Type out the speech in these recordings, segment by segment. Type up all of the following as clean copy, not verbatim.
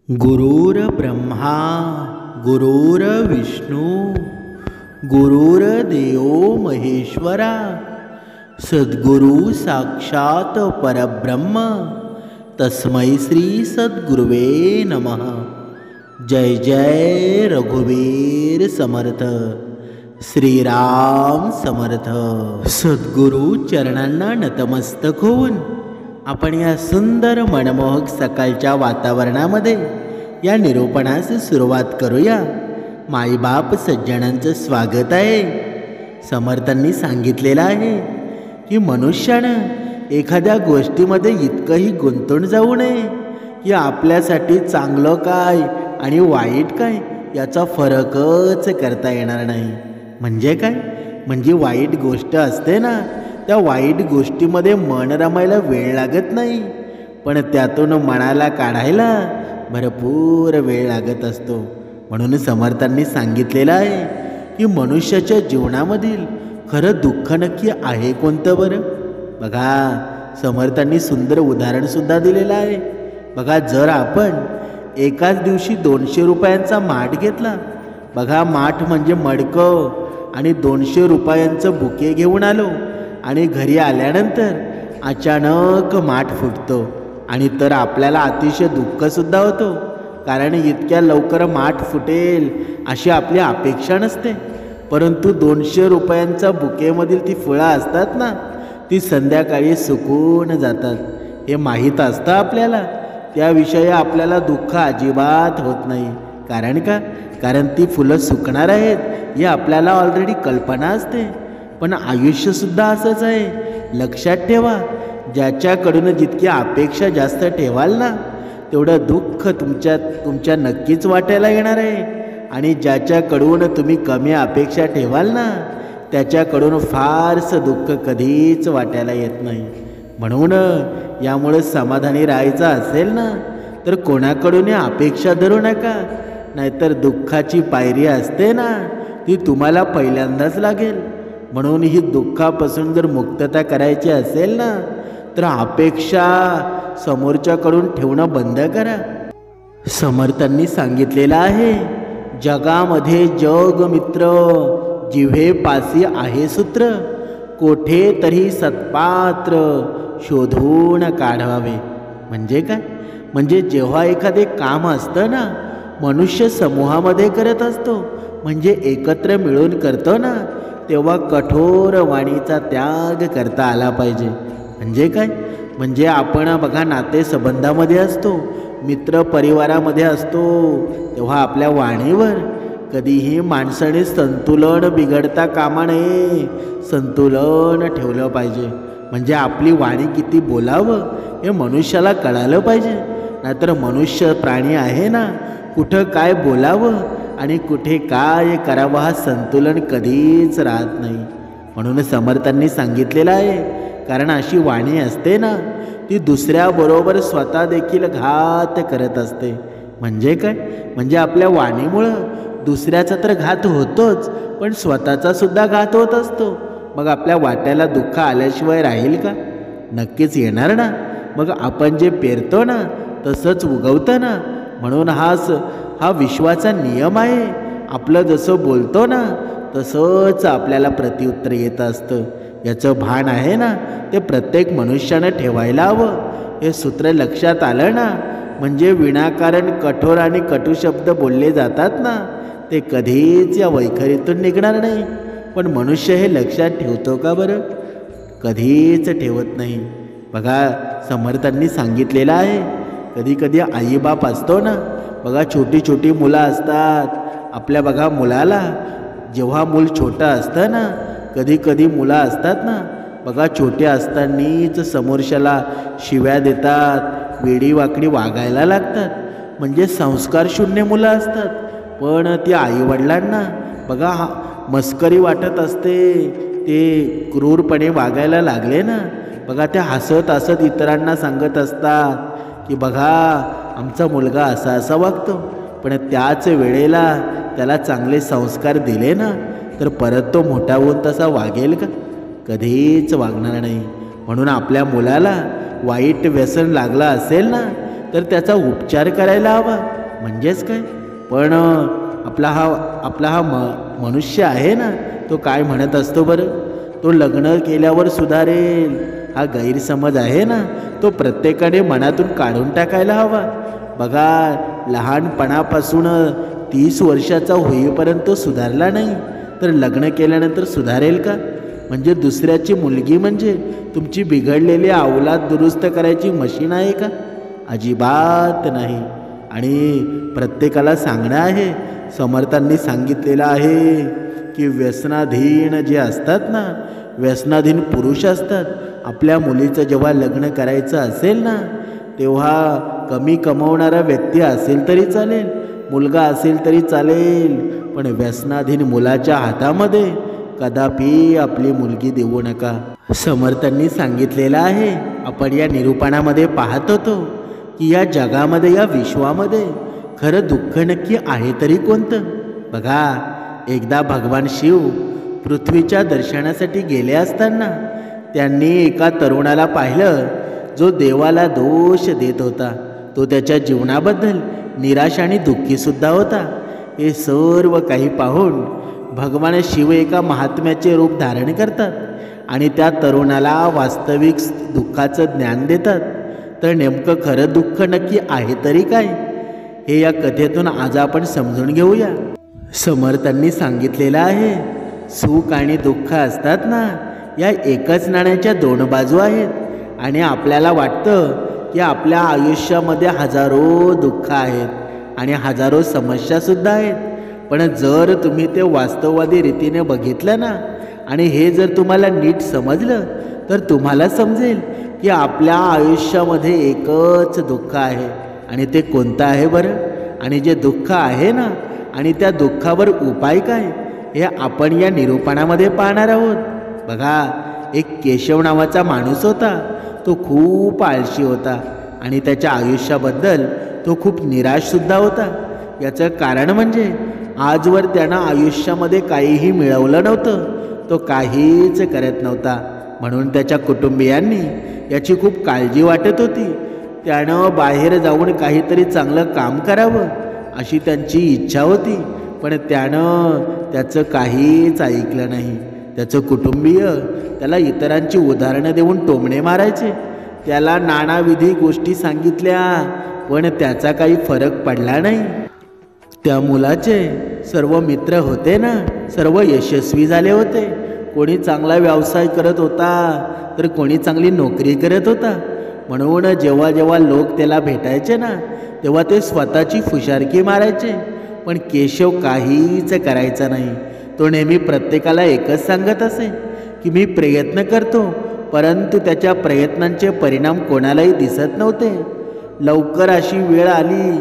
गुरुर्ब्रह्मा गुरुर्विष्णू गुरुर्देव महेश्वरा सद्गुरु साक्षात परब्रह्म तस्मै श्री सद्गुरुवे नमः। जय जय रघुवीर समर्थ श्रीराम समर्थ। सद्गुरु चरणांना नतमस्तक होऊन आपण या सुंदर मनमोहक सकाळच्या वातावरणामध्ये या निरूपणास सुरुवात करूया। माईबाप सज्जनांचं स्वागत आहे। समर्थांनी सांगितलेलं आहे की मनुष्यानं एखाद्या गोष्टीमध्ये इतकंही गुंतून जाऊ नये की आपल्यासाठी चांगलं काय आणि वाईट काय याचा फरकच करता येणार नाही। म्हणजे काय? म्हणजे वाईट गोष्ट असते ना, त्या वाईट गोष्टीमध्ये मन रमायला वेळ लागत नाही, पण त्यातून मनाला काढायला भरपूर वेळ लागत असतो। म्हणून समर्थांनी सांगितलेलं आहे की मनुष्याच्या जीवनामधील खरं दुःख नक्की आहे कोणतं बरं? बघा, समर्थांनी सुंदर उदाहरणसुद्धा दिलेलं आहे। बघा, जर आपण एकाच दिवशी 200 रुपयांचा माठ घेतला, बघा माठ म्हणजे मडकं, आणि 200 रुपयांचं बुके घेऊन आलो आणि घरी आल्यानंतर अचानक माठ फुटतो आणि तर आपल्याला अतिशय दुःखसुद्धा होतो, कारण इतक्या लवकर माठ फुटेल अशी आपली अपेक्षा नसते। परंतु 200 रुपयांचा बुकेमधील ती फळं असतात ना, ती संध्याकाळी सुकून जातात, हे माहीत असतं आपल्याला। त्याविषयी आपल्याला दुःख अजिबात होत नाही। कारण का? कारण ती फुलं सुकणार आहेत ही आपल्याला ऑलरेडी कल्पना असते। पण आयुष्यसुद्धा असंच आहे। लक्षात ठेवा, ज्याच्याकडून जितकी अपेक्षा जास्त ठेवाल ना, तेवढं दुःख तुमच्या नक्कीच वाटायला येणार आहे, आणि ज्याच्याकडून तुम्ही कमी अपेक्षा ठेवाल ना, त्याच्याकडून फारसं दुःख कधीच वाटायला येत नाही। म्हणून यामुळे समाधानी राहायचं असेल ना, तर कोणाकडून अपेक्षा धरू नका, नाहीतर दुःखाची पायरी असते ना, ती तुम्हाला पहिल्यांदाच लागेल। म्हणून ही दुःखापासून जर मुक्तता करायची असेल ना, तर अपेक्षा समोरच्याकडून ठेवणं बंद करा। समर्थांनी सांगितलेलं आहे, जगामध्ये जग मित्र जिव्हे पासी आहे सूत्र, कोठे तरी सत्पात्र शोधून काढावे। म्हणजे काय? म्हणजे जेव्हा एखादे काम असतं ना, मनुष्य समूहामध्ये करत असतो, म्हणजे एकत्र मिळून करतो ना, तेव्हा कठोर वाणीचा त्याग करता आला पाहिजे। म्हणजे काय? म्हणजे आपण बघा नातेसंबंधामध्ये असतो, मित्र परिवारामध्ये असतो, तेव्हा आपल्या वाणीवर कधीही माणसाने संतुलन बिघडता कामा नये, संतुलन ठेवलं पाहिजे। म्हणजे आपली वाणी किती बोलावं हे मनुष्याला कळालं पाहिजे। नाहीतर मनुष्य प्राणी आहे ना, कुठं काय बोलावं आणि कुठे काय करावं हा संतुलन कधीच राहत नाही। म्हणून समर्थांनी सांगितलेलं आहे, कारण अशी वाणी असते ना, ती दुसऱ्याबरोबर स्वतः देखील घात करत असते। म्हणजे काय? म्हणजे आपल्या वाणीमुळं दुसऱ्याचा तर घात होतोच, पण स्वतःचा सुद्धा घात होत असतो। मग आपल्या वाट्याला दुःख आल्याशिवाय राहील का? नक्कीच येणार ना। मग आपण जे पेरतो ना, तसंच उगवतं ना। म्हणून हा विश्वाचा नियम आहे। आपलं जसं बोलतो ना, तसंच आपल्याला प्रत्युत्तर येत असतं। याचं भान आहे ना, ते प्रत्येक मनुष्यानं ठेवायला हवं। हे सूत्र लक्षात आलं ना, म्हणजे विनाकारण कठोर आणि कटू शब्द बोलले जातात ना, ते कधीच या वैखरीतून निघणार नाही। पण मनुष्य हे लक्षात ठेवतो का बरं? कधीच ठेवत नाही। बघा, समर्थांनी सांगितलेलं आहे, कधी कधी आईबाप असतो ना, बघा छोटी छोटी मुलं असतात आपल्या, बघा मुलाला जेव्हा मूल छोटं असतं ना, कधी कधी मुलं असतात ना, बघा छोटे असतानाच समोरच्याला शिव्या देतात, वेडी वाकडी वागायला लागतात, म्हणजे संस्कार शून्य मुलं असतात। पण ती आईवडिलांना बघा मस्करी वाटत असते, ते क्रूरपणे वागायला लागले ना, बघा ते हसत हसत इतरांना सांगत असतात की बघा आमचा मुलगा असा असा वागतो। पण त्याच वेळेला त्याला चांगले संस्कार दिले ना, तर परत तो मोठा होऊन तसा वागेल का? कधीच वागणार नाही। म्हणून आपल्या मुलाला वाईट व्यसन लागलं असेल ना, तर त्याचा उपचार करायला हवा। म्हणजेच काय? पण आपला हा मनुष्य आहे ना, तो काय म्हणत असतो बरं? तो लग्न केल्यावर सुधारेल हा गैरसमज आहे ना, तो प्रत्येकाने मनातून काढून टाकायला हवा. बघा, लहानपणापासून 30 वर्षाचा होईपर्यंत तो सुधारला नाही, तर लग्न केल्यानंतर सुधारेल का? म्हणजे दुसऱ्याची मुलगी म्हणजे तुमची बिघडलेली अवलाद दुरुस्त करायची मशीन आहे का? अजिबात नाही. आणि प्रत्येकाला सांगणं आहे, समर्थांनी सांगितलेलं आहे की व्यसनाधीन जे असतात ना, व्यसनाधीन पुरुष असतात, आपल्या मुलीचं जेव्हा लग्न करायचं असेल ना, तेव्हा कमी कमवणारा व्यक्ती असेल तरी चालेल, मुलगा असेल तरी चालेल, पण व्यसनाधीन मुलाच्या हातामध्ये कदापि आपली मुलगी देऊ नका. समर्थांनी सांगितलेलं आहे. आपण या निरूपणामध्ये पाहत होतो की या जगामध्ये, या विश्वामध्ये खरं दुःख नक्की आहे तरी कोणतं? बघा, एकदा भगवान शिव पृथ्वीच्या दर्शनासाठी गेले असताना त्यांनी एका तरुणाला पाहिलं, जो देवाला दोष देत होता. तो त्याच्या जीवनाबद्दल निराश आणि दुःखीसुद्धा होता. हे सर्व काही पाहून भगवान शिव एका महात्म्याचे रूप धारण करतात आणि त्या तरुणाला वास्तविक दुःखाचं ज्ञान देतात. तर नेमकं खरं दुःख नक्की आहे तरी काय, हे या कथेतून आज आपण समजून घेऊया. समर्थांनी सांगितलेलं आहे, सुख आणि दुःख असतात ना, या एकच नाण्याच्या दोन बाजू आहेत. आणि आपल्याला वाटतं की आपल्या आयुष्यामध्ये हजारो दुःख आहेत आणि हजारो समस्यासुद्धा आहेत. पण जर तुम्ही ते वास्तववादी रीतीने बघितलं ना, आणि हे जर तुम्हाला नीट समजलं, तर तुम्हाला समजेल की आपल्या आयुष्यामध्ये एकच दुःख आहे. आणि ते कोणतं आहे बरं? आणि जे दुःख आहे ना, आणि त्या दुःखावर उपाय काय, हे आपण या निरूपणामध्ये पाहणार आहोत. बघा, एक केशव नावाचा माणूस होता. तो खूप आळशी होता आणि त्याच्या आयुष्याबद्दल तो खूप निराशसुद्धा होता. याचं कारण म्हणजे आजवर त्यानं आयुष्यामध्ये काहीही मिळवलं नव्हतं. तो काहीच करत नव्हता. म्हणून त्याच्या कुटुंबियांनी याची खूप काळजी वाटत होती. त्यानं बाहेर जाऊन काहीतरी चांगलं काम करावं अशी त्यांची इच्छा होती. पण त्यानं त्याचं काहीच ऐकलं नाही. त्याचं कुटुंबीय त्याला इतरांची उदाहरणं देऊन टोमणे मारायचे. त्याला नानाविधी गोष्टी सांगितल्या, पण त्याचा काही फरक पडला नाही. त्या मुलाचे सर्व मित्र होते ना, सर्व यशस्वी झाले होते. कोणी चांगला व्यवसाय करत होता, तर कोणी चांगली नोकरी करत होता. म्हणून जेव्हा जेव्हा लोक त्याला भेटायचे ना, तेव्हा ते स्वतःची फुशारकी मारायचे. पण केशव काहीच करायचा नाही. तो नेहमी प्रत्येकाला एकच सांगत असे की मी प्रयत्न करतो, परंतु त्याच्या प्रयत्नांचे परिणाम कोणालाही दिसत नव्हते. लवकर अशी वेळ आली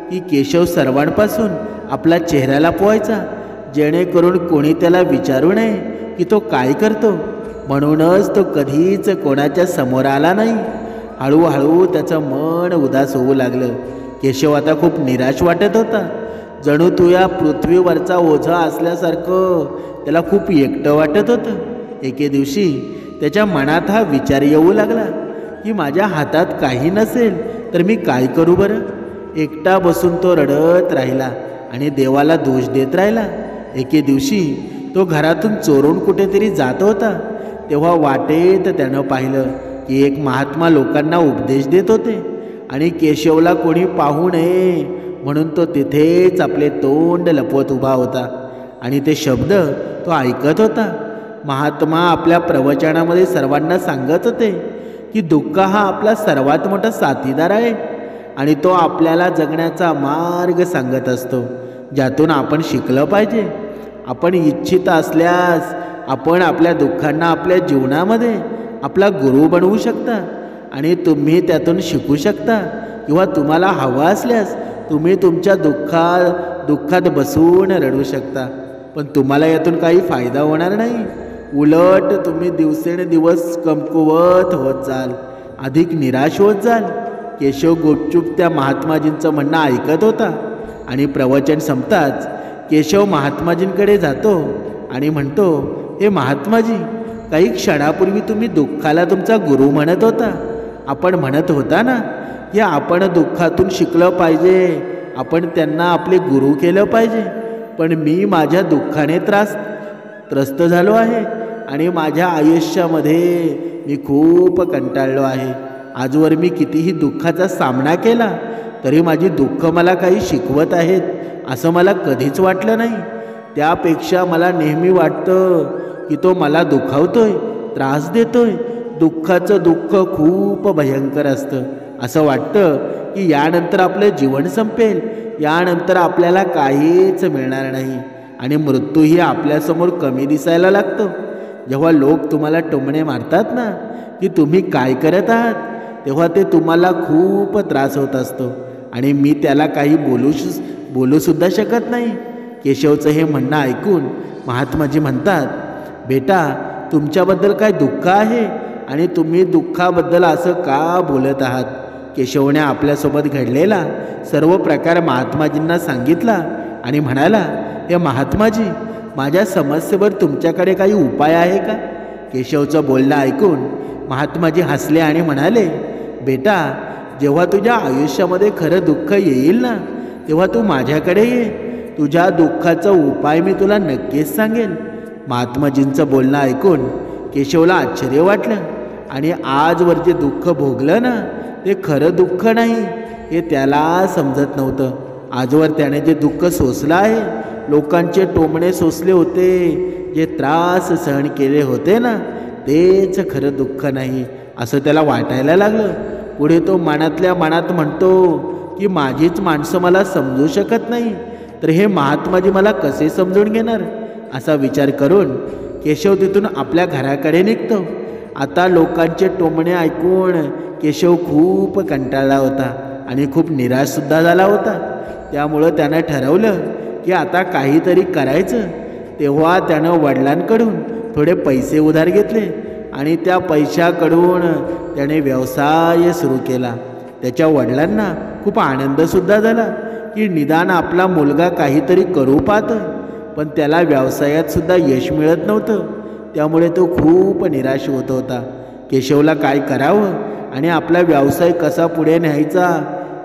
की केशव सर्वांपासून आपला चेहरा लपवायचा, जेणेकरून कोणी त्याला विचारू नये की तो काय करतो. म्हणूनच तो कधीच कोणाच्या समोर आला नाही. हळूहळू त्याचं मन उदास होऊ लागलं. केशव आता खूप निराश वाटत होता. जणू तो या पृथ्वीवरचा ओझा असल्यासारखं त्याला खूप एकटं वाटत होतं. एके दिवशी त्याच्या मनात हा विचार येऊ लागला की माझ्या हातात काही नसेल तर मी काय करू बरं. एकटा बसून तो रडत राहिला आणि देवाला दोष देत राहिला. एके दिवशी तो घरातून चोरून कुठेतरी जात होता. तेव्हा वाटेत त्यानं पाहिलं की एक महात्मा लोकांना उपदेश देत होते आणि केशवला कोणी पाहू नये म्हणून तो तिथेच आपले तोंड लपवत उभा होता आणि ते शब्द तो ऐकत होता. महात्मा आपल्या प्रवचनामध्ये सर्वांना सांगत होते की दुःख हा आपला सर्वात मोठा साथीदार आहे आणि तो आपल्याला जगण्याचा मार्ग सांगत असतो, ज्यातून आपण शिकलं पाहिजे. आपण इच्छित असल्यास आपण आपल्या दुःखांना आपल्या जीवनामध्ये आपला गुरु बनवू शकता आणि तुम्ही त्यातून शिकू शकता. किंवा तुम्हाला हवं असल्यास तुम्ही तुमच्या दुःखात बसून रडू शकता, पण तुम्हाला यातून काही फायदा होणार नाही. उलट तुम्ही दिवसेंदिवस कमकुवत होत जाल, अधिक निराश होत जाल. केशव गुपचूप त्या महात्माजींचं म्हणणं ऐकत होता आणि प्रवचन संपताच केशव महात्माजींकडे जातो आणि म्हणतो, हे महात्माजी, काही क्षणापूर्वी तुम्ही दुःखाला तुमचा गुरु म्हणत होता. आपण म्हणत होता ना की आपण दुःखातून शिकलं पाहिजे आपण त्यांना आपले गुरु केलं पाहिजे. पण मी माझ्या दुःखाने त्रस्त झालो आहे आणि माझ्या आयुष्यामध्ये मी खूप कंटाळलो आहे. आजवर मी कितीही दुःखाचा सामना केला तरी माझी दुःख मला काही शिकवत आहेत असं मला कधीच वाटलं नाही. त्यापेक्षा मला नेहमी वाटतं की तो मला दुखावतोय, त्रास देतोय. दुःखाचं दुःख खूप भयंकर असतं. असं वाटतं की यानंतर आपलं जीवन संपेल, यानंतर आपल्याला काहीच मिळणार नाही आणि मृत्यूही आपल्यासमोर कमी दिसायला लागतो. जेव्हा लोक तुम्हाला टोमणे मारतात ना की तुम्ही काय करत आहात, तेव्हा ते तुम्हाला खूप त्रास होत असतो आणि मी त्याला काही बोलूसुद्धा शकत नाही. केशवचं हे म्हणणं ऐकून महात्माजी म्हणतात, बेटा तुमच्याबद्दल काय दुःख आहे आणि तुम्ही दुःखाबद्दल असं का बोलत आहात. केशवने आपल्यासोबत घडलेला सर्व प्रकार महात्माजींना सांगितला आणि म्हणाला, हे महात्माजी, माझ्या समस्येवर तुमच्याकडे काही उपाय आहे का. केशवचं बोलणं ऐकून महात्माजी हसले आणि म्हणाले, बेटा जेव्हा तुझ्या आयुष्यामध्ये खरं दुःख येईल ना तेव्हा तू माझ्याकडे ये. तुझ्या दुःखाचा उपाय मी तुला नक्कीच सांगेन. महात्माजींचं बोलणं ऐकून केशवला आश्चर्य वाटलं आणि आजवर जे दुःख भोगलं ना ते खरं दुःख नाही हे त्याला समजत नव्हतं. आजवर त्याने जे दुःख सोसलं आहे, लोकांचे टोमणे सोसले होते, जे त्रास सहन केले होते ना तेच खरं दुःख नाही असं त्याला वाटायला लागलं. पुढे तो मनातल्या मनात म्हणतो की माझीच माणसं मला समजू शकत नाही तर हे महात्माजी मला कसे समजून घेणार. असा विचार करून केशव तिथून आपल्या घराकडे निघतो. आता लोकांचे टोमणे ऐकून केशव खूप कंटाळला होता आणि खूप निराशसुद्धा झाला होता. त्यामुळं त्यानं ठरवलं की आता काहीतरी करायचं. तेव्हा त्यानं वडिलांकडून थोडे पैसे उधार घेतले आणि त्या पैशाकडून त्याने व्यवसाय सुरू केला. त्याच्या वडिलांना खूप आनंदसुद्धा झाला की निदान आपला मुलगा काहीतरी करू पाहतोय, पण त्याला व्यवसायातसुद्धा यश मिळत नव्हतं. त्यामुळे तो खूप निराश होत होता. केशवला काय करावं आणि आपला व्यवसाय कसा पुढे न्यायचा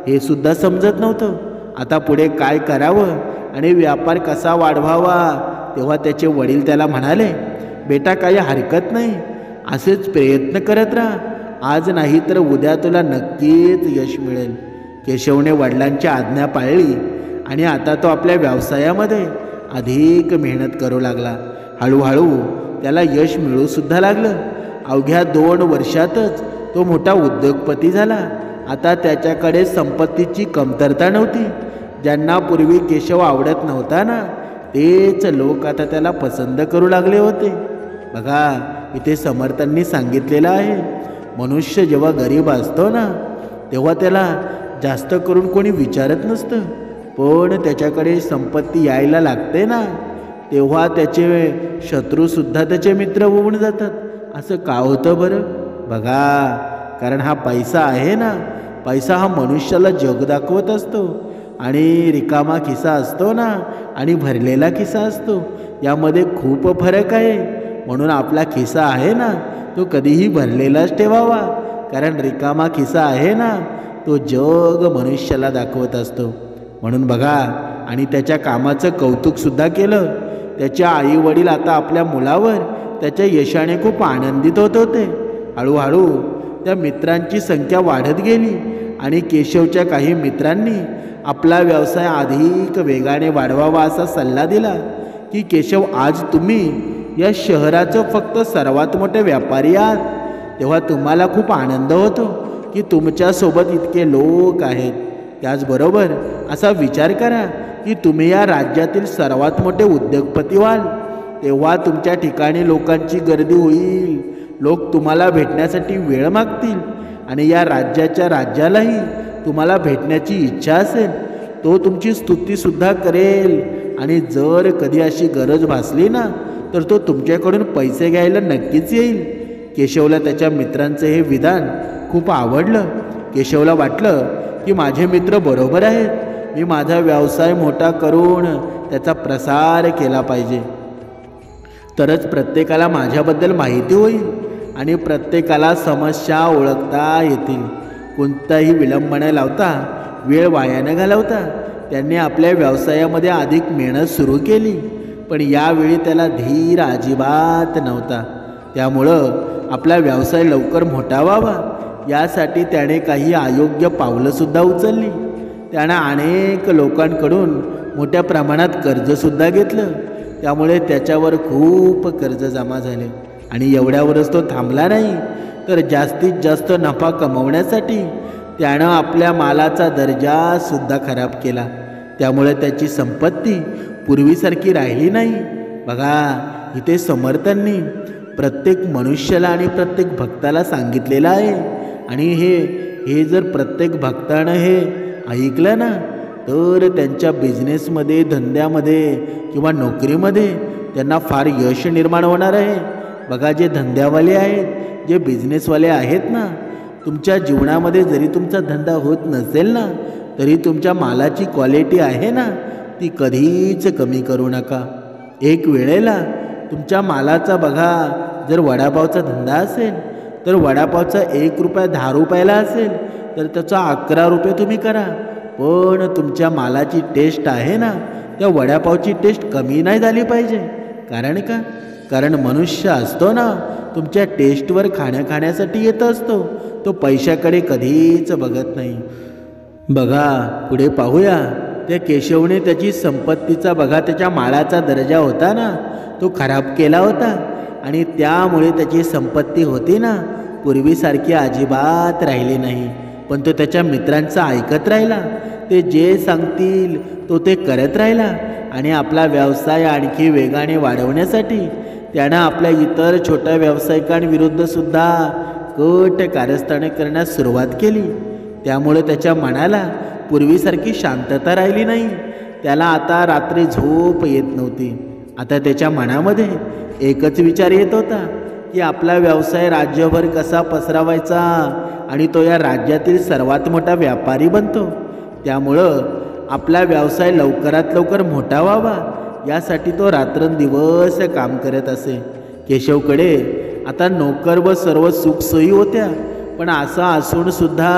हे सुद्धा समजत नव्हतं. आता पुढे काय करावं आणि व्यापार कसा वाढवावा. तेव्हा त्याचे वडील त्याला म्हणाले, बेटा काही हरकत नाही, असेच प्रयत्न करत राहा. आज नाही तर उद्या तुला नक्कीच यश मिळेल. केशवने वडिलांची आज्ञा पाळली आणि आता तो आपल्या व्यवसायामध्ये अधिक मेहनत करू लागला. हळूहळू त्याला यश मिळूसुद्धा लागलं. अवघ्या 2 वर्षातच तो मोठा उद्योगपती झाला. आता त्याच्याकडे संपत्तीची कमतरता नव्हती. ज्यांना पूर्वी केशव आवडत नव्हता ना तेच लोक आता त्याला पसंत करू लागले होते. बघा इथे समर्थांनी सांगितलेलं आहे, मनुष्य जेव्हा गरीब असतो ना तेव्हा त्याला जास्त करून कोणी विचारत नसतं, पण त्याच्याकडे संपत्ती यायला लागते ना तेव्हा त्याचे शत्रूसुद्धा त्याचे मित्र होऊन जातात. असं का होतं बरं. बघा कारण हा पैसा आहे ना, पैसा हा मनुष्याला जग दाखवत असतो आणि रिकामा खिसा असतो ना आणि भरलेला खिसा असतो यामध्ये खूप फरक आहे. म्हणून आपला खिसा आहे ना तो कधीही भरलेलाच ठेवावा, कारण रिकामा खिसा आहे ना तो जग मनुष्याला दाखवत असतो. म्हणून बघा आणि त्याच्या कामाचं कौतुकसुद्धा केलं. त्याच्या आईवडील आता आपल्या मुलावर त्याच्या यशाने खूप आनंदित होत होते. हळूहळू त्या मित्रांची संख्या वाढत गेली आणि केशवच्या काही मित्रांनी आपला व्यवसाय अधिक वेगाने वाढवावा असा सल्ला दिला की केशव आज तुम्ही या शहराचं फक्त सर्वात मोठे व्यापारी आहात. तेव्हा तुम्हाला खूप आनंद होतो की तुमच्यासोबत इतके लोक आहेत. त्याचबरोबर असा विचार करा की तुम्ही या राज्यातील सर्वात मोठे उद्योगपती व्हाल. तेव्हा तुमच्या ठिकाणी लोकांची गर्दी होईल. लोक तुम्हाला भेटण्यासाठी वेळ मागतील आणि या राज्यालाही तुम्हाला भेटण्याची इच्छा असेल. तो तुमची स्तुतीसुद्धा करेल आणि जर कधी अशी गरज भासली ना तर तो तुमच्याकडून पैसे घ्यायला नक्कीच येईल. केशवला त्याच्या मित्रांचं हे विधान खूप आवडलं. केशवला वाटलं की माझे मित्र बरोबर आहेत. मी माझा व्यवसाय मोठा करून त्याचा प्रसार केला पाहिजे, तरच प्रत्येकाला माझ्याबद्दल माहिती होईल आणि प्रत्येकाला समस्या ओळखता येतील. कोणताही विलंब न लावता, वेळ वाया न घालवता त्यांनी आपल्या व्यवसायामध्ये अधिक मेहनत सुरू केली, पण यावेळी त्याला धीर अजिबात नव्हता. त्यामुळं आपला व्यवसाय लवकर मोठा व्हावा यासाठी त्याने काही अयोग्य पावलंसुद्धा उचलली. त्यानं अनेक लोकांकडून मोठ्या प्रमाणात कर्जसुद्धा घेतलं. त्यामुळे त्याच्यावर खूप कर्ज जमा झाले आणि एवढ्यावरच तो थांबला नाही, तर जास्तीत जास्त नफा कमवण्यासाठी त्यानं आपल्या मालाचा दर्जासुद्धा खराब केला. त्यामुळे त्याची संपत्ती पूर्वीसारखी राहिली नाही. बघा, इथे समर्थांनी प्रत्येक मनुष्याला आणि प्रत्येक भक्ताला सांगितलेलं आहे, आणि हे जर प्रत्येक भक्तानं हे ऐकलं ना, तर त्यांच्या बिझनेसमध्ये, धंद्यामध्ये किंवा नोकरीमध्ये त्यांना फार यश निर्माण होणार आहे. बघा, जे धंद्यावाले आहेत, जे बिझनेसवाले आहेत ना, तुमच्या जीवनामध्ये जरी तुमचा धंदा होत नसेल ना, तरी तुमच्या मालाची क्वालिटी आहे ना, ती कधीच कमी करू नका. एक वेळेला तुमच्या मालाचा बघा, जर वडापावचा धंदा असेल तर वडापावचा 1 रुपया 10 रुपयाला असेल तर त्याचा 11 रुपये तुम्ही करा, पण तुमच्या मालाची टेस्ट आहे ना, त्या वडापावची टेस्ट कमी नाही झाली पाहिजे. कारण का? कारण मनुष्य असतो ना, तुमच्या टेस्टवर खाण्यासाठी येत असतो, तो पैशाकडे कधीच बघत नाही. बघा, पुढे पाहूया. त्या केशवने त्याची संपत्तीचा बघा, त्याच्या मालाचा दर्जा होता ना, तो खराब केला होता, आणि त्यामुळे त्याची संपत्ती होती ना, पूर्वीसारखी अजिबात राहिली नाही. पण तो त्याच्या मित्रांचं ऐकत राहिला. ते जे सांगतील तो ते करत राहिला, आणि आपला व्यवसाय आणखी वेगाने वाढवण्यासाठी त्यानं आपल्या इतर छोट्या व्यावसायिकांविरुद्धसुद्धा कट कारस्थाने करण्यास सुरुवात केली. त्यामुळे त्याच्या मनाला पूर्वीसारखी शांतता राहिली नाही. त्याला आता रात्री झोप येत नव्हती. आता त्याच्या मनामध्ये एकच विचार येत होता की आपला व्यवसाय राज्यभर कसा पसरवायचा आणि तो या राज्यातील सर्वात मोठा व्यापारी बनतो. त्यामुळं आपला व्यवसाय लवकरात लवकर मोठा व्हावा यासाठी तो रात्रंदिवस काम करत असे. केशवकडे आता नोकर व सर्व सुखसोयी होत्या, पण असं असूनसुद्धा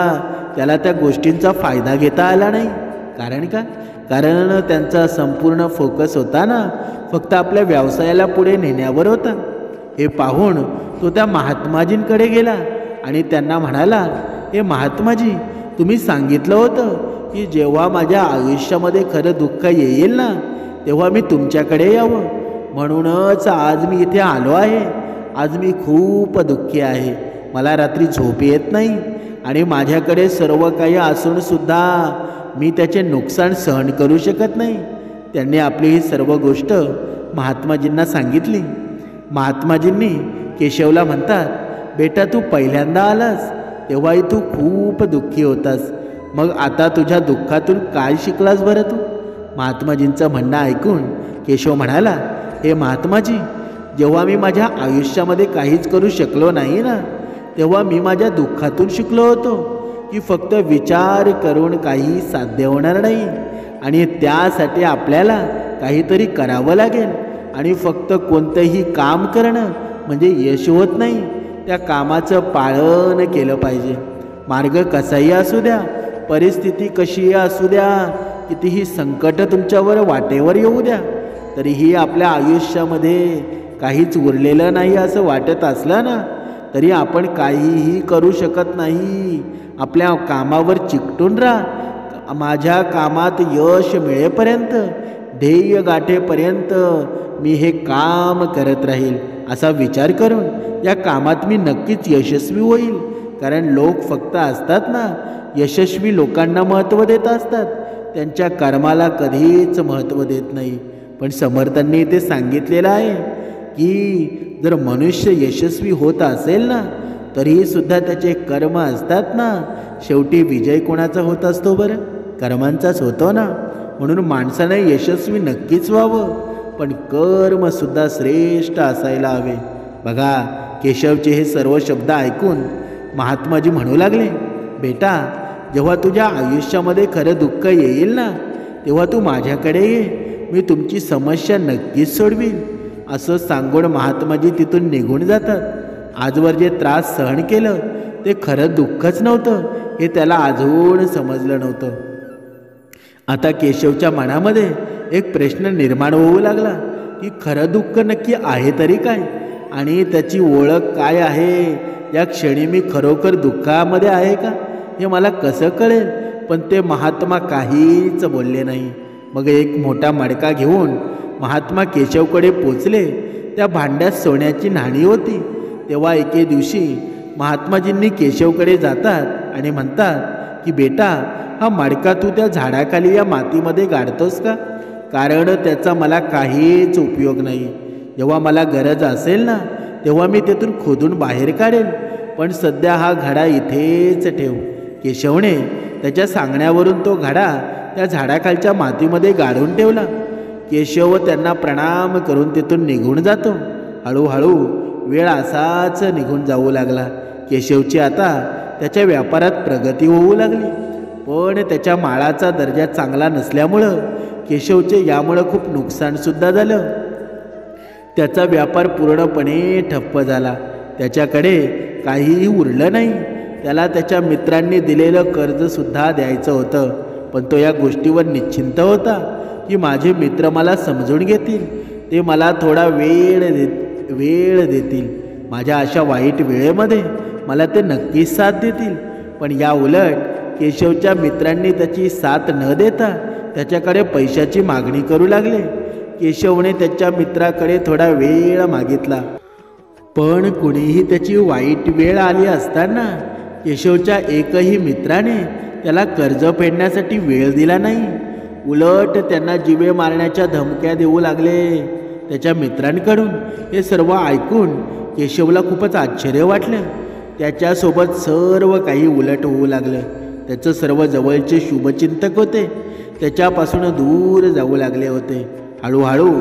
त्याला त्या गोष्टींचा फायदा घेता आला नाही. कारण का? कारण त्यांचा संपूर्ण फोकस होता ना फक्त आपल्या व्यवसायाला पुढे नेण्यावर होता. हे पाहून तो त्या महात्माजींकडे गेला आणि त्यांना म्हणाला, हे महात्माजी, तुम्ही सांगितलं होतं की जेव्हा माझ्या आयुष्यामध्ये खरं दुःख येईल ना तेव्हा मी तुमच्याकडे यावं, म्हणूनच आज मी इथे आलो आहे. आज मी खूप दुःखी आहे, मला रात्री झोप येत नाही आणि माझ्याकडे सर्व काही असूनसुद्धा मी त्याचे नुकसान सहन करू शकत नाही. त्यांनी आपली ही सर्व गोष्ट महात्माजींना सांगितली. महात्माजींनी केशवला म्हणतात, बेटा, तू पहिल्यांदा आलास तेव्हाही तू खूप दुःखी होतास, मग आता तुझ्या दुःखातून काय शिकलास बरं तू? महात्माजींचं म्हणणं ऐकून केशव म्हणाला, हे महात्माजी, जेव्हा मी माझ्या आयुष्यामध्ये काहीच करू शकलो नाही ना तेव्हा मी माझ्या दुःखातून शिकलो होतो की फक्त विचार करून काही साध्य होणार नाही आणि त्यासाठी आपल्याला काहीतरी करावं लागेल, आणि फक्त कोणतंही काम करणं म्हणजे यश होत नाही, त्या कामाचं पालन केलं पाहिजे. मार्ग कसाही असू द्या, परिस्थिती कशीही असू द्या, कितीही संकट तुमच्यावर वाटेवर येऊ द्या, तरीही आपल्या आयुष्यामध्ये काहीच उरलेलं नाही असं वाटत असलं ना तरी आपण काहीही करू शकत नाही. आपल्या कामावर चिकटून राहा. माझ्या कामात यश मिळेपर्यंत, ध्येय गाठेपर्यंत मी हे काम करत राहील असा विचार करून या कामात मी नक्कीच यशस्वी होईल. कारण लोक फक्त असतात ना, यशस्वी लोकांना महत्त्व देत असतात, त्यांच्या कर्माला कधीच महत्त्व देत नाही. पण समर्थांनी ते सांगितलेलं आहे की जर मनुष्य यशस्वी होत असेल ना तरीसुद्धा त्याचे कर्म असतात ना, शेवटी विजय कोणाचा होत असतो बरं? कर्मांचाच होतो ना. म्हणून माणसाने यशस्वी नक्कीच व्हावं, पण कर्मसुद्धा श्रेष्ठ असायला हवे. बघा, केशवचे हे सर्व शब्द ऐकून महात्माजी म्हणू लागले, बेटा, जेव्हा तुझ्या आयुष्यामध्ये खरं दुःख येईल ना तेव्हा तू माझ्याकडे ये, मी तुमची समस्या नक्कीच सोडवीन. असं सांगून महात्माजी तिथून निघून जातात. आजवर जे त्रास सहन केलं ते खरं दुःखच नव्हतं हे त्याला अजून समजलं नव्हतं. आता केशवच्या मनामध्ये एक प्रश्न निर्माण होऊ लागला की खरं दुःख नक्की आहे तरी काय, आणि त्याची ओळख काय आहे. या क्षणी मी खरोखर दुःखामध्ये आहे का हे मला कसं कळेल. पण ते महात्मा काहीच बोलले नाही. मग एक मोठा मडका घेऊन महात्मा केशवकडे पोचले. त्या भांड्यात सोन्याची नाणी होती. तेव्हा एके दिवशी महात्माजींनी केशवकडे जातात आणि म्हणतात की बेटा, हा मडका तू त्या झाडाखाली या मातीमध्ये गाडतोस का, कारण त्याचा मला काहीच उपयोग नाही. जेव्हा मला गरज असेल ना तेव्हा मी तेथून खोदून बाहेर काढेल, पण सध्या हा घडा इथेच ठेव. केशवने त्याच्या सांगण्यावरून तो घडा त्या झाडाखालच्या मातीमध्ये गाडून ठेवला. केशव त्यांना प्रणाम करून तिथून निघून जातो. हळूहळू वेळ असाच निघून जाऊ लागला. केशवची आता त्याच्या व्यापारात प्रगती होऊ लागली, पण त्याच्या माळाचा दर्जा चांगला नसल्यामुळं केशवचे यामुळं खूप नुकसानसुद्धा झालं. त्याचा व्यापार पूर्णपणे ठप्प झाला. त्याच्याकडे काहीही उरलं नाही. त्याला त्याच्या मित्रांनी दिलेलं कर्जसुद्धा द्यायचं होतं, पण तो या गोष्टीवर निश्चिंत होता की माझे मित्र मला समजून घेतील, ते मला थोडा वेळ देतील. माझ्या अशा वाईट वेळेमध्ये मला ते नक्कीच साथ देतील. पण या उलट केशवच्या मित्रांनी त्याची साथ न देता त्याच्याकडे पैशाची मागणी करू लागले. केशवने त्याच्या मित्राकडे थोडा वेळ मागितला, पण कुणीही त्याची वाईट वेळ आली असताना केशवच्या एकही मित्राने त्याला कर्ज फेडण्यासाठी वेळ दिला नाही. उलट त्यांना जीवे मारण्याच्या धमक्या देऊ लागले. त्याच्या मित्रांकडून हे सर्व ऐकून केशवला खूपच आश्चर्य वाटलं. त्याच्यासोबत सर्व काही उलट होऊ लागलं. त्याचं सर्व जवळचे शुभचिंतक होते त्याच्यापासून दूर जाऊ लागले होते. हळूहळू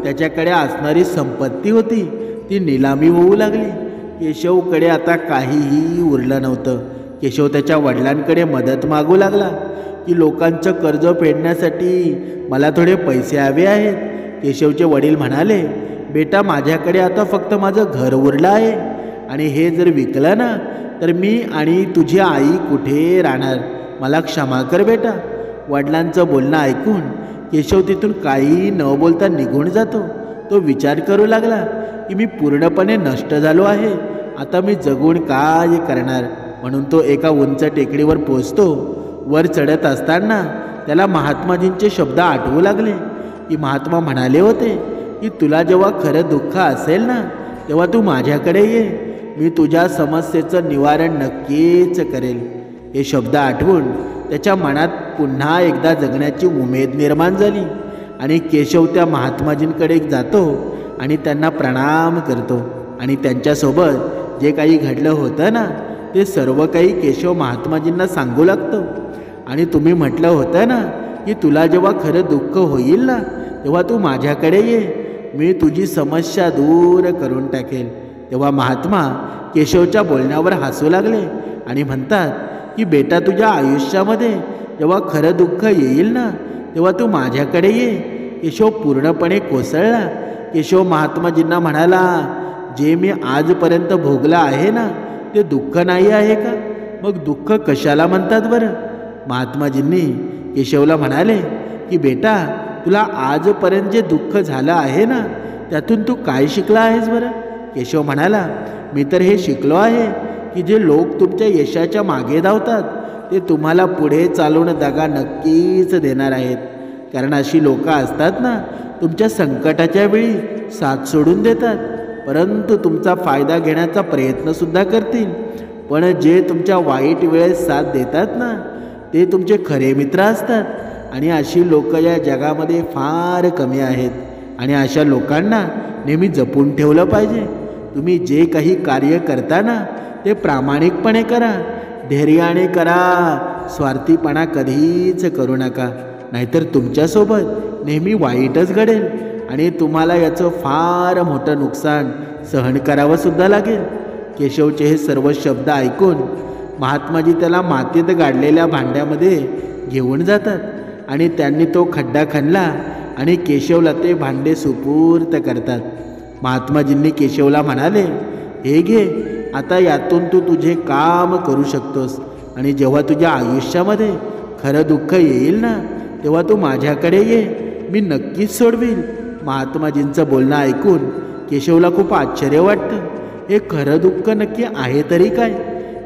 त्याच्याकडे असणारी संपत्ती होती ती निलामी होऊ लागली. केशवकडे आता काहीही उरलं नव्हतं. केशव त्याच्या वडिलांकडे मदत मागू लागला की लोकांचं कर्ज फेडण्यासाठी मला थोडे पैसे हवे आहेत. केशवचे वडील म्हणाले, बेटा, माझ्याकडे आता फक्त माझं घर उरलं आहे, आणि हे जर विकलं ना तर मी आणि तुझी आई कुठे राहणार. मला क्षमा कर बेटा. वडिलांचं बोलणं ऐकून केशव तिथून काही न बोलता निघून जातो. तो विचार करू लागला की मी पूर्णपणे नष्ट झालो आहे, आता मी जगून काय करणार. म्हणून तो एका उंच टेकडीवर पोचतो. वर चढत असताना त्याला महात्माजींचे शब्द आठवू लागले की महात्मा म्हणाले होते की तुला जेव्हा खरं दुःख असेल ना तेव्हा तू माझ्याकडे ये, मी तुझ्या समस्येचं निवारण नक्कीच करेल. हे शब्द आठवून त्याच्या मनात पुन्हा एकदा जगण्याची उमेद निर्माण झाली आणि केशव त्या महात्माजींकडे जातो आणि त्यांना प्रणाम करतो आणि त्यांच्यासोबत जे काही घडलं होतं ना ते सर्व काही केशव महात्माजींना सांगू लागतो. आणि तुम्ही म्हटलं होतं ना की तुला जेव्हा खरं दुःख होईल ना तेव्हा तू माझ्याकडे ये, मी तुझी समस्या दूर करून टाकेल. तेव्हा महात्मा केशवच्या बोलण्यावर हसू लागले आणि म्हणतात की बेटा, तुझ्या आयुष्यामध्ये जेव्हा खरं दुःख येईल ना तेव्हा तू माझ्याकडे ये. केशव पूर्णपणे कोसळला. केशव महात्माजींना म्हणाला, जे मी आजपर्यंत भोगलं आहे ना ते दुःख नाही आहे का, मग दुःख कशाला म्हणतात बरं. महात्माजींनी केशवला म्हणाले की बेटा, तुला आजपर्यंत जे दुःख झालं आहे ना त्यातून तू काय शिकला आहेस बरं. केशव म्हणाला, मी तर हे शिकलो आहे की जे लोक तुमच्या यशाच्या मागे धावतात ते तुम्हाला पुढे चालून दगा नक्कीच देणार आहेत. कारण अशी लोकं असतात ना तुमच्या संकटाच्या वेळी साथ सोडून देतात, परंतु तुमचा फायदा घेण्याचा प्रयत्नसुद्धा करतील. पण जे तुमच्या वाईट वेळेत साथ देतात ना ते तुमचे खरे मित्र असतात. आणि अशी लोकं या जगामध्ये फार कमी आहेत आणि अशा लोकांना नेहमी जपून ठेवलं पाहिजे. तुम्ही जे काही कार्य करता ना ते प्रामाणिकपणे करा, धैर्याने करा, स्वार्थीपणा कधीच करू नका, नाहीतर तुमच्यासोबत नेहमी वाईटच घडेल आणि तुम्हाला याचं फार मोठं नुकसान सहन करावं सुद्धा लागेल. केशवचे हे सर्व शब्द ऐकून महात्माजी त्याला मातीत गाडलेल्या भांड्यामध्ये घेऊन जातात आणि त्यांनी तो खड्डा खणला आणि केशवला ते भांडे सुपूर्त करतात. महात्माजींनी केशवला म्हणाले, हे घे, आता यातून तू तुझे काम करू शकतोस आणि जेव्हा तुझ्या आयुष्यामध्ये खरं दुःख येईल ना तेव्हा तू माझ्याकडे ये, मी नक्कीच सोडवील. महात्माजींचं बोलणं ऐकून केशवला खूप आश्चर्य वाटतं. हे खरं दुःख नक्की आहे तरी काय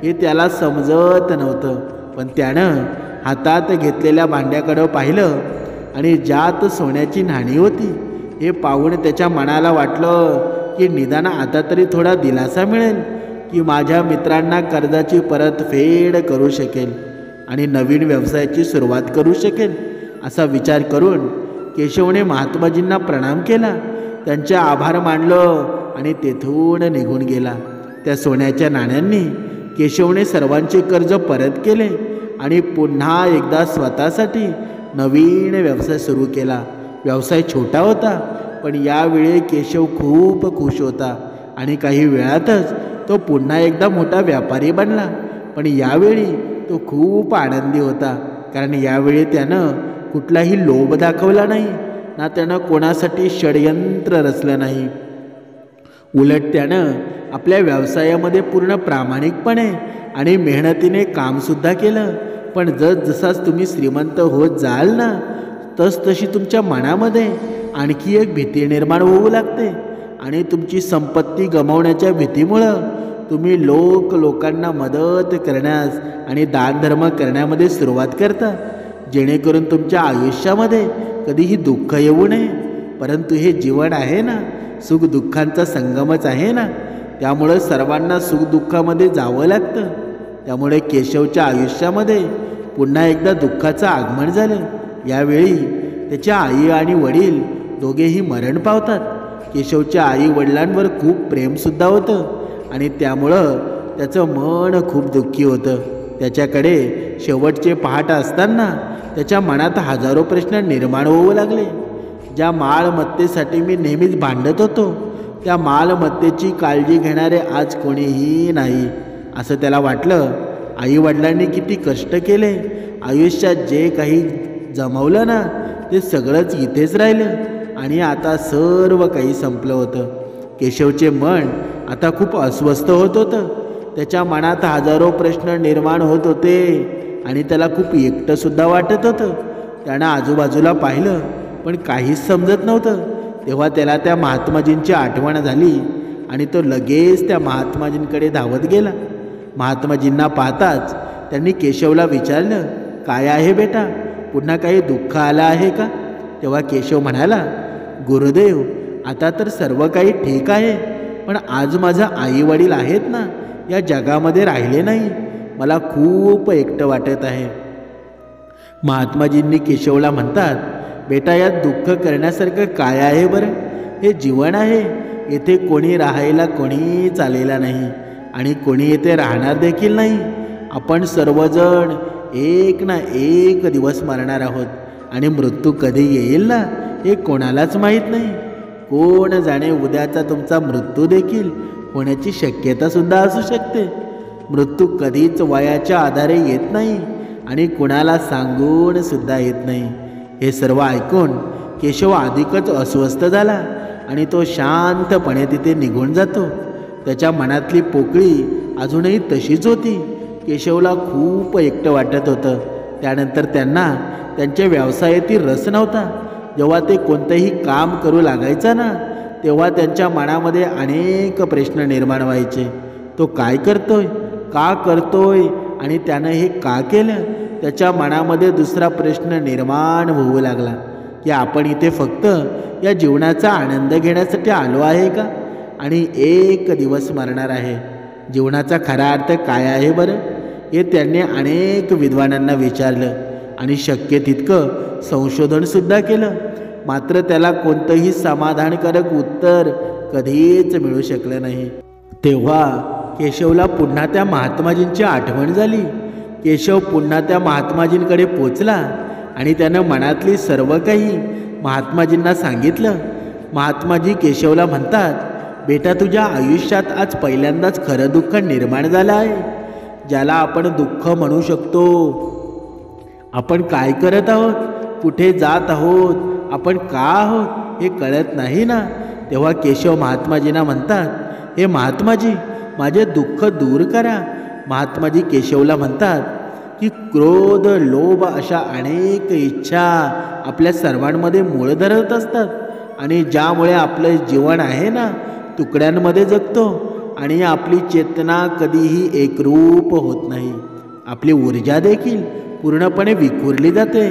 हे त्याला समजत नव्हतं. पण त्यानं हातात घेतलेल्या भांड्याकडं पाहिलं आणि ज्यात सोन्याची नाणी होती हे पाहून त्याच्या मनाला वाटलं की निदान आता तरी थोडा दिलासा मिळेल, की माझ्या मित्रांना कर्जाची परतफेड करू शकेल आणि नवीन व्यवसायाची सुरुवात करू शकेल. असा विचार करून केशवने महात्माजींना प्रणाम केला, त्यांचे आभार मानलं आणि तेथून निघून गेला. त्या सोन्याच्या नाण्यांनी केशवने सर्वांचे कर्ज परत केले आणि पुन्हा एकदा स्वतःसाठी नवीन व्यवसाय सुरू केला. व्यवसाय छोटा होता, पण यावेळी केशव खूप खुश होता आणि काही वेळातच तो पुन्हा एकदा मोठा व्यापारी बनला. पण यावेळी तो खूप आनंदी होता, कारण यावेळी त्यानं कुठलाही लोभ दाखवला नाही, ना त्यानं कोणासाठी षडयंत्र रचलं नाही. उलट त्यानं आपल्या व्यवसायामध्ये पूर्ण प्रामाणिकपणे आणि मेहनतीने कामसुद्धा केलं. पण जसजसाच तुम्ही श्रीमंत होत जाल ना, तशी तुमच्या मनामध्ये आणखी एक भीती निर्माण होऊ लागते आणि तुमची संपत्ती गमावण्याच्या भीतीमुळं तुम्ही लोकांना मदत करण्यास आणि दानधर्म करण्यामध्ये सुरुवात करता, जेणेकरून तुमच्या आयुष्यामध्ये कधीही दुःख येऊ नये. परंतु हे जीवन आहे ना, सुखदुःखांचा संगमच आहे ना, त्यामुळं सर्वांना सुखदुःखामध्ये जावं लागतं. त्यामुळे केशवच्या आयुष्यामध्ये पुन्हा एकदा दुःखाचं आगमन झालं. यावेळी त्याच्या आई आणि वडील दोघेही मरण पावतात. केशवच्या आई वडिलांवर खूप प्रेमसुद्धा होतं आणि त्यामुळं त्याचं मन खूप दुःखी होतं. त्याच्याकडे शेवटचे पहाट असताना त्याच्या मनात हजारो प्रश्न निर्माण होऊ लागले. ज्या मालमत्तेसाठी मी नेहमीच भांडत होतो, त्या मालमत्तेची काळजी घेणारे आज कोणीही नाही, असं त्याला वाटलं. आईवडिलांनी किती कष्ट केले, आयुष्यात जे काही जमवलं ना ते सगळंच इथेच राहिलं आणि आता सर्व काही संपलं होतं. केशवचे मन आता खूप अस्वस्थ होत होतं. त्याच्या मनात हजारो प्रश्न निर्माण होत होते आणि त्याला खूप एकटंसुद्धा वाटत होतं. त्यानं आजूबाजूला पाहिलं पण काहीच समजत नव्हतं. तेव्हा त्याला त्या महात्माजींची आठवण झाली आणि तो लगेच त्या महात्माजींकडे धावत गेला. महात्माजींना पाहताच त्यांनी केशवला विचारलं, काय आहे बेटा, पुन्हा काही दुःख आलं आहे का? तेव्हा केशव म्हणाला, गुरुदेव, आता तर सर्व काही ठीक आहे, पण आज माझा आई वडील आहेत ना, या जगामध्ये राहिले नाही. मला खूप एकटं वाटत आहे. महात्माजींनी केशवला म्हणतात, बेटा, यात दुःख करण्यासारखं काय आहे बरं? हे जीवन आहे. येथे कोणी राहायला कोणी आलेला नाही आणि कोणी येथे राहणार देखील नाही. आपण सर्वजण एक ना एक दिवस मरणार आहोत आणि मृत्यू कधी येईल ना हे कोणालाच माहीत नाही. कोण जाणे, उद्याचा तुमचा मृत्यू देखील होण्याची शक्यतासुद्धा असू शकते. मृत्यू कधीच वयाच्या आधारे येत नाही आणि कुणाला सांगून सुद्धा येत नाही. हे सर्व ऐकून केशव अधिकच अस्वस्थ झाला आणि तो शांतपणे तिथे निघून जातो. त्याच्या मनातली पोकळी अजूनही तशीच होती. केशवला खूप एकटं वाटत होतं. त्यानंतर त्यांना त्यांच्या व्यवसायातील रस नव्हता. जेव्हा ते कोणतंही काम करू लागायचं ना, तेव्हा त्यांच्या मनामध्ये अनेक प्रश्न निर्माण व्हायचे. तो काय करतोय, का करतोय आणि त्यानं हे का केलं? त्याच्या मनामध्ये दुसरा प्रश्न निर्माण होऊ लागला की आपण इथे फक्त या जीवनाचा आनंद घेण्यासाठी आलो आहे का, आणि एक दिवस मरणार आहे. जीवनाचा खरा अर्थ काय आहे बरं? हे त्यांनी अनेक विद्वानांना विचारलं आणि शक्य तितकं संशोधनसुद्धा केलं. मात्र त्याला कोणतंही समाधानकारक उत्तर कधीच मिळू शकलं नाही. तेव्हा केशवला पुन्हा त्या महात्माजींची आठवण झाली. केशव पुन्हा त्या महात्माजींकडे पोचला आणि त्यानं मनातली सर्व काही महात्माजींना सांगितलं. महात्माजी केशवला म्हणतात, बेटा, तुझ्या आयुष्यात आज पहिल्यांदाच खरं दुःख निर्माण झालं आहे, ज्याला आपण दुःख म्हणू शकतो. आपण काय करत आहोत, कुठे जात आहोत, आपण का आहोत हे कळत नाही ना. तेव्हा केशव महात्माजींना म्हणतात, हे महात्माजी, माझे दुःख दूर करा. महात्माजी केशवला म्हणतात, की क्रोध, लोभ अशा अनेक इच्छा आपल्या सर्वांमध्ये मूळ धरत असतात आणि ज्यामुळे आपलं जीवन आहे ना तुकड्यांमध्ये जगतो आणि आपली चेतना कधीही एकरूप होत नाही. आपली ऊर्जा देखील पूर्णपणे विखुरली जाते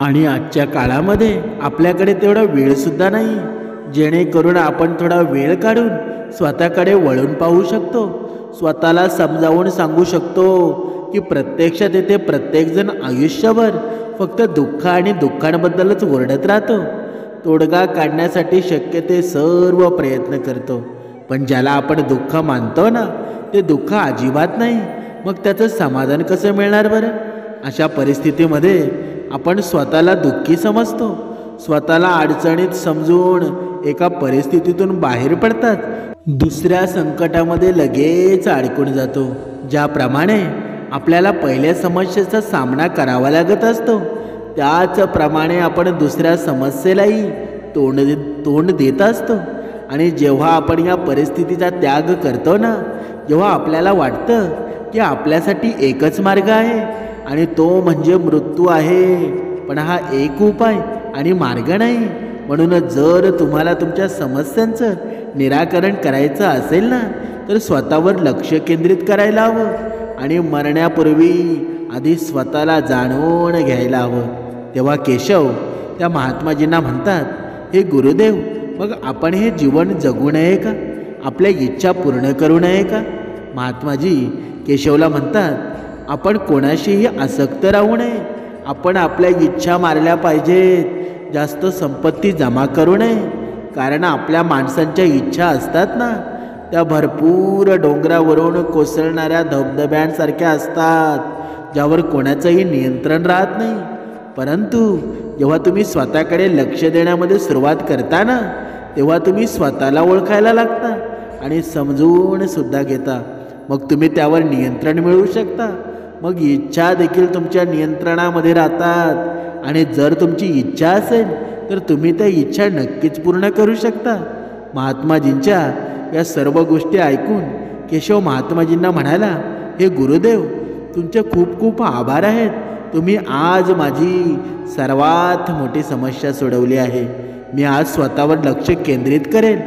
आणि आजच्या काळामध्ये आपल्याकडे तेवढा वेळसुद्धा नाही जेणेकरून आपण थोडा वेळ काढून स्वतःकडे वळून पाहू शकतो, स्वतःला समजावून सांगू शकतो की प्रत्यक्षात येथे प्रत्येकजण आयुष्यभर फक्त दुःख आणि दुःखांबद्दलच ओरडत राहतो. तोडगा काढण्यासाठी शक्य ते सर्व प्रयत्न करतो, पण ज्याला आपण दुःख मानतो ना ते दुःख अजिबात नाही. मग त्याचं समाधान कसं मिळणार बरं? अशा परिस्थितीमध्ये आपण स्वतःला दुःखी समजतो, स्वतःला अडचणीत समजून एका परिस्थितीतून बाहेर पडतात, दुसऱ्या संकटामध्ये लगेच अडकून जातो. ज्याप्रमाणे आपल्याला पहिल्या समस्येचा सामना करावा लागत असतो त्याचप्रमाणे आपण दुसऱ्या समस्येलाही तोंड देत असतो. आणि जेव्हा आपण या परिस्थितीचा त्याग करतो ना, जेव्हा आपल्याला वाटतं की आपल्यासाठी एकच मार्ग आहे आणि तो म्हणजे मृत्यू आहे, पण हा एक उपाय आणि मार्ग नाही. म्हणूनच जर तुम्हाला तुमच्या समस्यांचं निराकरण करायचं असेल ना तर स्वतःवर लक्ष केंद्रित करायला हवं आणि मरण्यापूर्वी आधी स्वतःला जाणून घ्यायला हवं. तेव्हा केशव त्या महात्माजींना म्हणतात, हे गुरुदेव, मग आपण हे जीवन जगू नये का? आपल्या इच्छा पूर्ण करू नये का? महात्माजी केशवला म्हणतात, आपण कोणाशीही आसक्त राहू नये, आपण आपल्या इच्छा मारल्या पाहिजेत, जास्त संपत्ती जमा करू नये, कारण आपल्या माणसांच्या इच्छा असतात ना त्या भरपूर डोंगरावरून कोसळणाऱ्या धबधब्यांसारख्या असतात, ज्यावर कोणाचंही नियंत्रण राहत नाही. परंतु जेव्हा तुम्ही स्वतःकडे लक्ष देण्यामध्ये सुरुवात करता ना तेव्हा तुम्ही स्वतःला ओळखायला लागता आणि समजून सुद्धा घेता. मग तुम्ही त्यावर नियंत्रण मिळवू शकता. मग इच्छा देखील तुमच्या नियंत्रणामध्ये राहतात आणि जर तुमची इच्छा असेल तर तुम्ही त्या इच्छा नक्कीच पूर्ण करू शकता. महात्माजींच्या या सर्व गोष्टी ऐकून केशव महात्माजींना म्हणाला, हे गुरुदेव, तुमचे खूप खूप आभार आहेत. तुम्ही आज माझी सर्वात मोठी समस्या सोडवली आहे. मी आज स्वतःवर लक्ष केंद्रित करेन.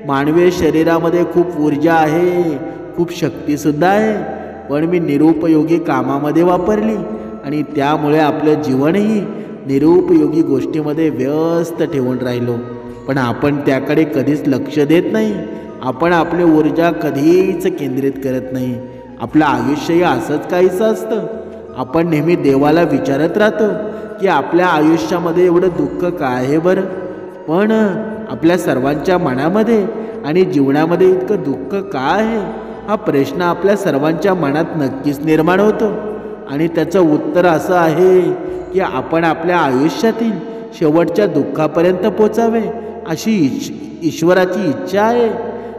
मानवी शरीरामध्ये खूप ऊर्जा आहे, खूप शक्तीसुद्धा आहे, पण मी निरुपयोगी कामामध्ये वापरली आणि त्यामुळे आपलं जीवनही निरुपयोगी गोष्टीमध्ये व्यस्त ठेवून राहिलो. पण आपण त्याकडे कधीच लक्ष देत नाही. आपण आपली ऊर्जा कधीच केंद्रित करत नाही. आपलं आयुष्यही असंच काहीसं असतं. आपण नेहमी देवाला विचारत राहतो की आपल्या आयुष्यामध्ये एवढं दुःख काय आहे बरं? पण आपल्या सर्वांच्या मनामध्ये आणि जीवनामध्ये इतकं दुःख का आहे हा प्रश्न आपल्या सर्वांच्या मनात नक्कीच निर्माण होतो. आणि त्याचं उत्तर असं आहे की आपण आपल्या आयुष्यातील शेवटच्या दुःखापर्यंत पोचावे अशी ईश्वराची इच्छा आहे.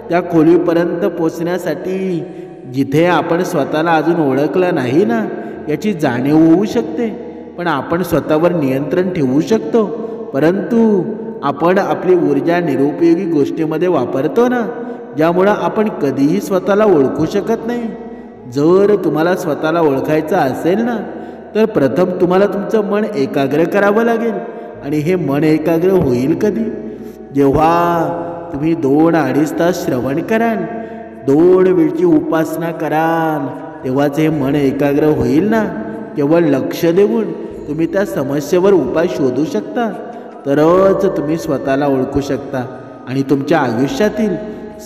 त्या खोलीपर्यंत पोचण्यासाठी जिथे आपण स्वतःला अजून ओळखलं नाही ना याची जाणीव होऊ शकते, पण आपण स्वतःवर नियंत्रण ठेवू शकतो. परंतु आपण आपली ऊर्जा निरुपयोगी गोष्टीमध्ये वापरतो ना, ज्यामुळं आपण कधीही स्वतःला ओळखू शकत नाही. जर तुम्हाला स्वतःला ओळखायचं असेल ना तर प्रथम तुम्हाला तुमचं मन एकाग्र करावं लागेल. आणि हे मन एकाग्र होईल कधी? जेव्हा तुम्ही 2-2.5 तास श्रवण कराल, 2 वेळची उपासना कराल, तेव्हाच हे मन एकाग्र होईल ना. केवळ लक्ष देऊन तुम्ही त्या समस्येवर उपाय शोधू शकता, तरच तुम्ही स्वतःला ओळखू शकता आणि तुमच्या आयुष्यातील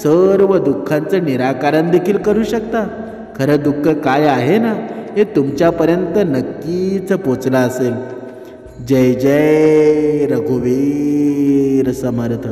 सर्व दुःखांचं निराकरण देखील करू शकता. खरं दुःख काय आहे ना हे तुमच्यापर्यंत नक्कीच पोचलं असेल. जय जय रघुवीर समर्थ.